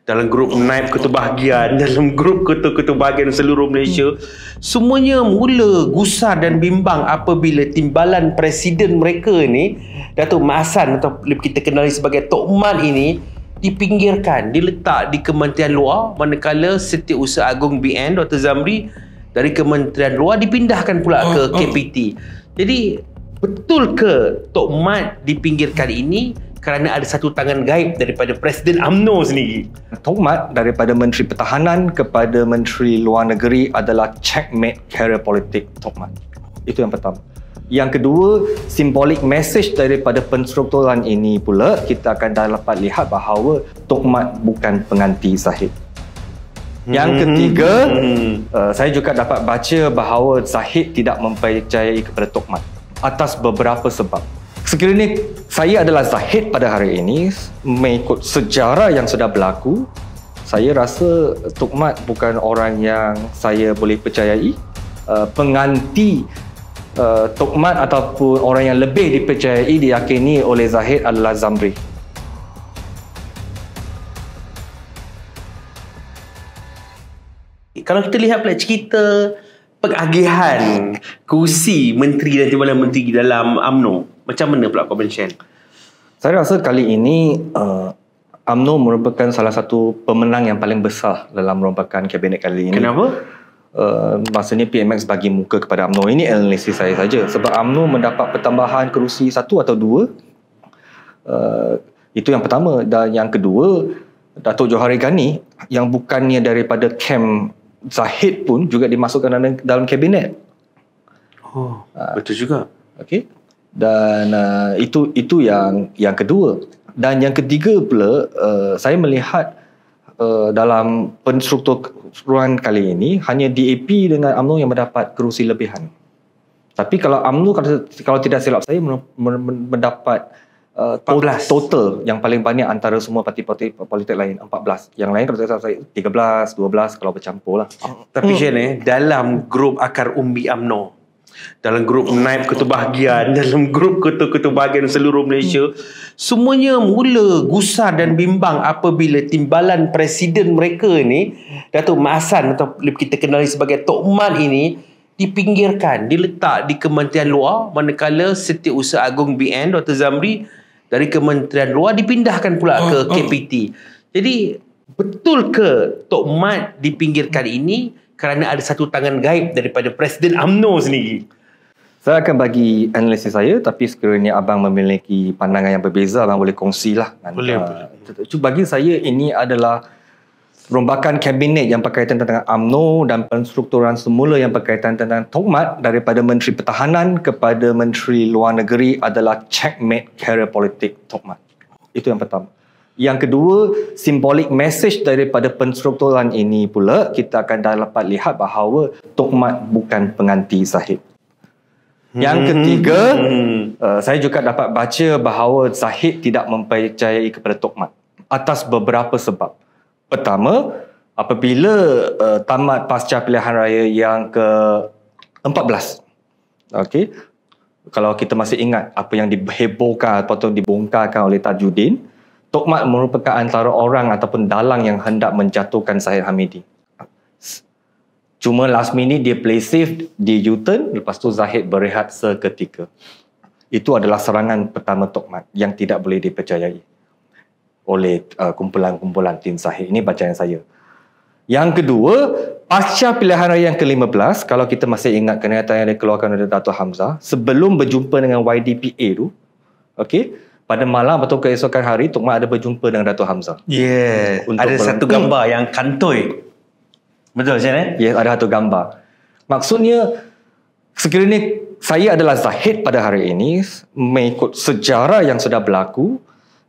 dalam grup naib ketubahagiaan, dalam grup ketua-ketubahagiaan seluruh Malaysia, semuanya mula gusar dan bimbang apabila timbalan presiden mereka ni, Datuk Mat Hassan atau kita kenali sebagai Tok Mat ini, dipinggirkan, diletak di Kementerian Luar, manakala Setiausaha Agung BN Dr. Zamri dari Kementerian Luar dipindahkan pula ke KPT. Jadi betul ke Tok Mat dipinggirkan ini kerana ada satu tangan gaib daripada Presiden UMNO sendiri? Tok Mat daripada Menteri Pertahanan kepada Menteri Luar Negeri adalah checkmate karier politik Tok Mat. Itu yang pertama. Yang kedua, simbolik message daripada penstrukturan ini pula, kita akan dapat lihat bahawa Tok Mat bukan pengganti Zahid. Yang ketiga, saya juga dapat baca bahawa Zahid tidak mempercayai kepada Tok Mat atas beberapa sebab. Sekiranya saya adalah Zahid pada hari ini, mengikut sejarah yang sudah berlaku, saya rasa Tok Mat bukan orang yang saya boleh percayai. Pengganti Tok Mat ataupun orang yang lebih dipercayai, diyakini oleh Zahid adalah Zamri. Kalau kita lihat pula cerita pengagihan kursi menteri dan timbalan menteri dalam UMNO, macam mana pula kau mention? Saya rasa kali ini UMNO merupakan salah satu pemenang yang paling besar dalam rombakan kabinet kali ini. Kenapa? Maksudnya PMX bagi muka kepada UMNO. Ini analisis saya saja. Sebab UMNO mendapat pertambahan kerusi 1 atau 2. Itu yang pertama. Dan yang kedua, Datuk Johari Ghani yang bukannya daripada kem Zahid pun juga dimasukkan dalam kabinet. Oh, betul juga. Okey. Dan itu yang kedua. Dan yang ketiga pula, saya melihat dalam penstrukturan kali ini hanya DAP dengan UMNO yang mendapat kerusi lebihan. Tapi kalau UMNO, kalau tidak silap saya, mendapat total yang paling banyak antara semua parti-parti politik lain, 14. Yang lain kalau tidak silap saya 13, 12 kalau bercampur lah. Tapi dalam grup akar umbi UMNO, dalam grup naib ketubahagiaan, dalam grup ketua-ketubahagiaan seluruh Malaysia, semuanya mula gusar dan bimbang apabila timbalan presiden mereka ni, Datuk Mat Hassan atau kita kenali sebagai Tok Mat ini, dipinggirkan, diletak di Kementerian Luar, manakala Setiausaha Agung BN Dr. Zamri dari Kementerian Luar dipindahkan pula ke KPT. Jadi betul ke Tok Mat dipinggirkan ini kerana ada satu tangan gaib daripada Presiden UMNO sendiri? Saya akan bagi analisis saya, tapi sekiranya abang memiliki pandangan yang berbeza, abang boleh kongsilah. Boleh. Bagi saya ini adalah rombakan kabinet yang berkaitan tentang UMNO dan penstrukturan semula yang berkaitan tentang Tok Mat daripada Menteri Pertahanan kepada Menteri Luar Negeri adalah checkmate karier politik Tok Mat. Itu yang pertama. Yang kedua, simbolik message daripada penstrukturan ini pula, kita akan dapat lihat bahawa Tok Mat bukan pengganti Zahid. Yang ketiga, saya juga dapat baca bahawa Zahid tidak mempercayai kepada Tok Mat atas beberapa sebab. Pertama, apabila tamat pasca pilihan raya yang ke-14, okey, kalau kita masih ingat apa yang dihebohkan atau dibongkarkan oleh Tajuddin, Tok Mat merupakan antara orang ataupun dalang yang hendak menjatuhkan Zahid Hamidi. Cuma last minute dia play safe, dia U-turn, lepas tu Zahid berehat seketika. Itu adalah serangan pertama Tok Mat yang tidak boleh dipercayai oleh kumpulan-kumpulan tim Zahid. Ini bacaan saya. Yang kedua, pasca pilihan raya yang ke-15, kalau kita masih ingat kenyataan yang dikeluarkan oleh Dato' Hamzah, sebelum berjumpa dengan YDPA tu, okey, pada malam atau keesokan hari, Tok Mat ada berjumpa dengan Dato' Hamzah. Ada satu gambar yang kantoi. Betul macam mana? Yes, ada satu gambar. Maksudnya, sekiranya saya adalah Zahid pada hari ini, mengikut sejarah yang sudah berlaku,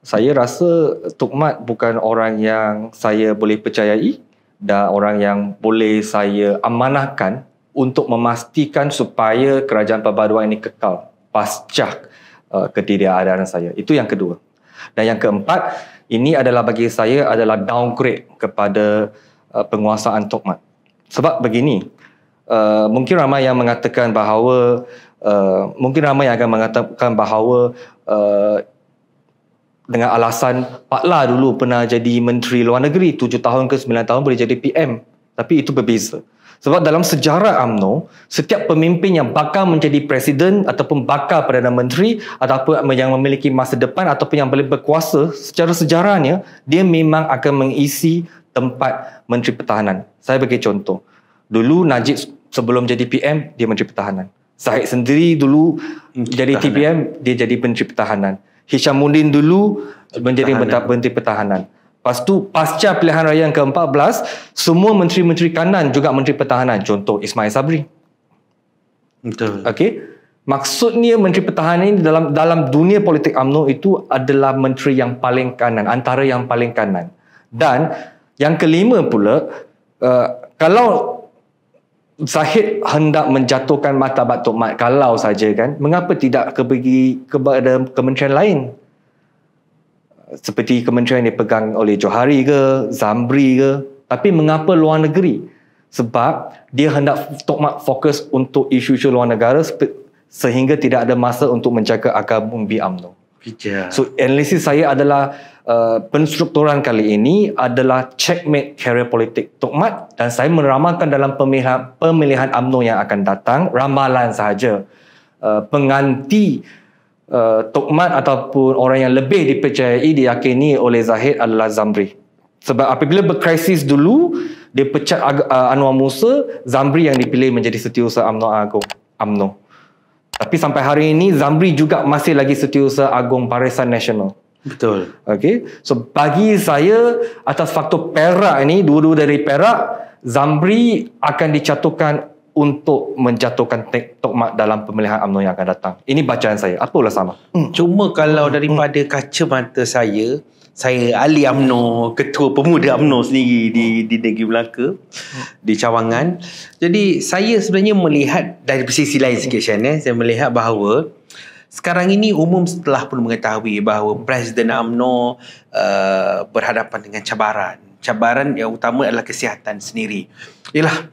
saya rasa Tok Mat bukan orang yang saya boleh percayai dan orang yang boleh saya amanahkan untuk memastikan supaya kerajaan perbaduan ini kekal pasca ketiadaan saya. Itu yang kedua. Dan yang keempat, ini adalah bagi saya adalah downgrade kepada penguasaan Tok Mat. Sebab begini, mungkin ramai yang mengatakan bahawa dengan alasan Pak La dulu pernah jadi Menteri Luar Negeri 7 tahun ke 9 tahun boleh jadi PM. Tapi itu berbeza. Sebab dalam sejarah UMNO, setiap pemimpin yang bakal menjadi presiden ataupun bakal Perdana Menteri ataupun yang memiliki masa depan ataupun yang boleh berkuasa, secara sejarahnya dia memang akan mengisi tempat Menteri Pertahanan. Saya bagi contoh. Dulu Najib sebelum jadi PM dia Menteri Pertahanan. Zahid sendiri dulu jadi TPM dia jadi Menteri Pertahanan. Hishamuddin dulu menjadi Menteri Pertahanan. Lepas tu pasca pilihan raya yang ke-14, semua menteri-menteri kanan juga Menteri Pertahanan. Contoh Ismail Sabri. Betul. Okey. Maksudnya Menteri Pertahanan ini dalam dunia politik UMNO itu adalah menteri yang paling kanan, antara yang paling kanan. Dan yang kelima pula, kalau Zahid hendak menjatuhkan martabat Tok Mat, kalau saja kan, mengapa tidak pergi kepada kementerian lain? Seperti kementerian yang dipegang oleh Johari ke, Zamri ke. Tapi mengapa luar negeri? Sebab dia hendak Tok Mat fokus untuk isu-isu luar negara sehingga tidak ada masa untuk menjaga akar umbi UMNO. So analisis saya adalah penstrukturan kali ini adalah checkmate karier politik Tok Mat, dan saya meramalkan dalam pemilihan UMNO yang akan datang, ramalan sahaja, pengganti Tok Mat ataupun orang yang lebih dipercayai diyakini oleh Zahid adalah Zamri. Sebab apabila berkrisis dulu, dia pecat Anwar Musa, Zamri yang dipilih menjadi Setiausaha UMNO. Tapi sampai hari ini Zamri juga masih lagi Setiausaha Agung Barisan Nasional. Betul. Okay. So bagi saya, atas faktor Perak ini, dua-dua dari Perak, Zamri akan dicatukan untuk menjatuhkan Tok Mat dalam pemilihan UMNO yang akan datang. Ini bacaan saya. Apa ulama? Cuma kalau daripada kacamata saya ahli UMNO, ketua pemuda UMNO sendiri di negeri Melaka, di Cawangan. Jadi saya sebenarnya melihat dari sisi lain sikit, Shan, saya melihat bahawa sekarang ini umum telah pun mengetahui bahawa Presiden UMNO berhadapan dengan cabaran. Cabaran yang utama adalah kesihatan sendiri. Yalah,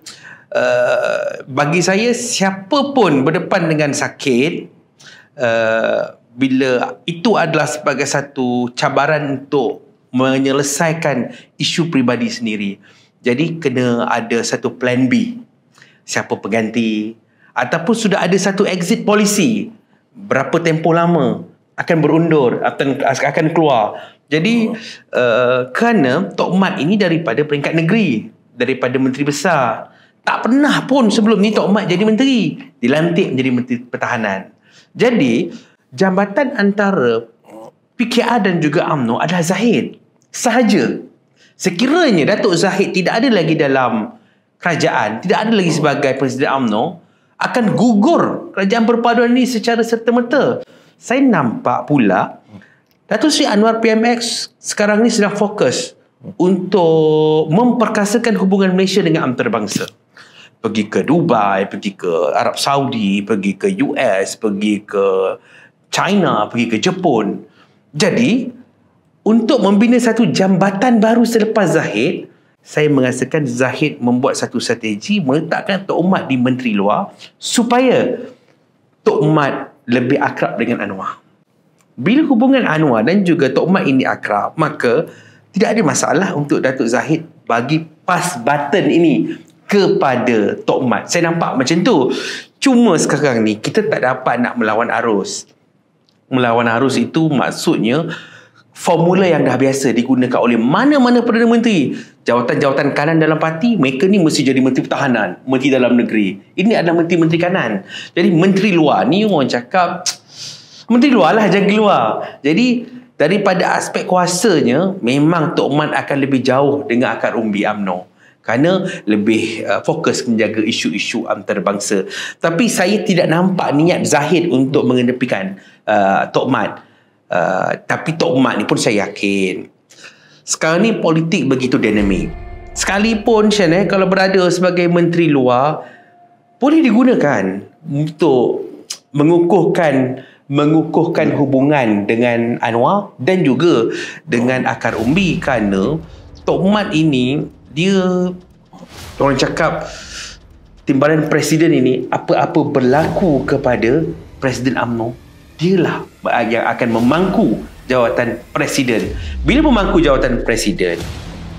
bagi saya siapa pun berdepan dengan sakit, bila itu adalah sebagai satu cabaran untuk menyelesaikan isu peribadi sendiri. Jadi kena ada satu plan B. Siapa pengganti, ataupun sudah ada satu exit policy. Berapa tempoh lama akan berundur, akan keluar. Jadi kerana Tok Mat ini daripada peringkat negeri, daripada menteri besar. Tak pernah pun sebelum ni Tok Mat jadi menteri, dilantik menjadi Menteri Pertahanan. Jadi jambatan antara PKR dan juga UMNO adalah Zahid sahaja. Sekiranya Datuk Zahid tidak ada lagi dalam kerajaan, tidak ada lagi sebagai Presiden UMNO, akan gugur kerajaan perpaduan ini secara serta-merta. Saya nampak pula Datuk Seri Anwar PMX sekarang ni sedang fokus untuk memperkasakan hubungan Malaysia dengan antarabangsa. Pergi ke Dubai, pergi ke Arab Saudi, pergi ke US, pergi ke China, pergi ke Jepun. Jadi, untuk membina satu jambatan baru selepas Zahid, saya merasakan Zahid membuat satu strategi meletakkan Tok Mat di Menteri Luar supaya Tok Mat lebih akrab dengan Anwar. Bila hubungan Anwar dan juga Tok Mat ini akrab, maka tidak ada masalah untuk Datuk Zahid bagi pass button ini kepada Tok Mat. Saya nampak macam tu. Cuma sekarang ni kita tak dapat nak melawan arus. Melawan arus itu maksudnya formula yang dah biasa digunakan oleh mana-mana Perdana Menteri. Jawatan-jawatan kanan dalam parti, mereka ni mesti jadi Menteri Pertahanan, Menteri Dalam Negeri. Ini adalah Menteri-Menteri kanan. Jadi Menteri Luar ni orang cakap, Menteri Luar lah, jaga luar. Jadi daripada aspek kuasanya, memang Tok Mat akan lebih jauh dengan akar umbi UMNO. Kerana lebih fokus menjaga isu-isu antarabangsa. Tapi saya tidak nampak niat Zahid untuk mengenepikan Tok Mat. Tapi Tok Mat ni pun saya yakin sekarang ni politik begitu dinamik. Sekalipun Shan, kalau berada sebagai Menteri Luar, boleh digunakan untuk mengukuhkan hubungan dengan Anwar dan juga dengan akar umbi. Kerana Tok Mat ini, dia, orang cakap, timbalan Presiden ini, apa-apa berlaku kepada Presiden UMNO, dialah yang akan memangku jawatan presiden. Bila memangku jawatan presiden,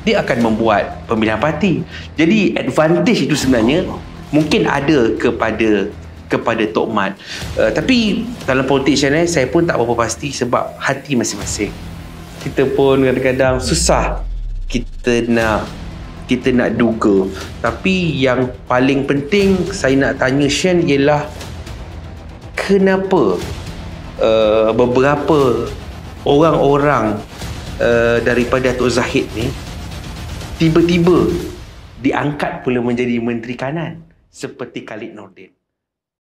dia akan membuat pemilihan parti. Jadi advantage itu sebenarnya mungkin ada kepada Tok Mat. Tapi dalam politik channel saya pun tak berapa pasti sebab hati masing-masing. Kita pun kadang-kadang susah kita nak duga. Tapi yang paling penting saya nak tanya Shen ialah kenapa beberapa orang-orang daripada Datuk Zahid ni tiba-tiba diangkat pula menjadi Menteri Kanan seperti Khalid Nordin.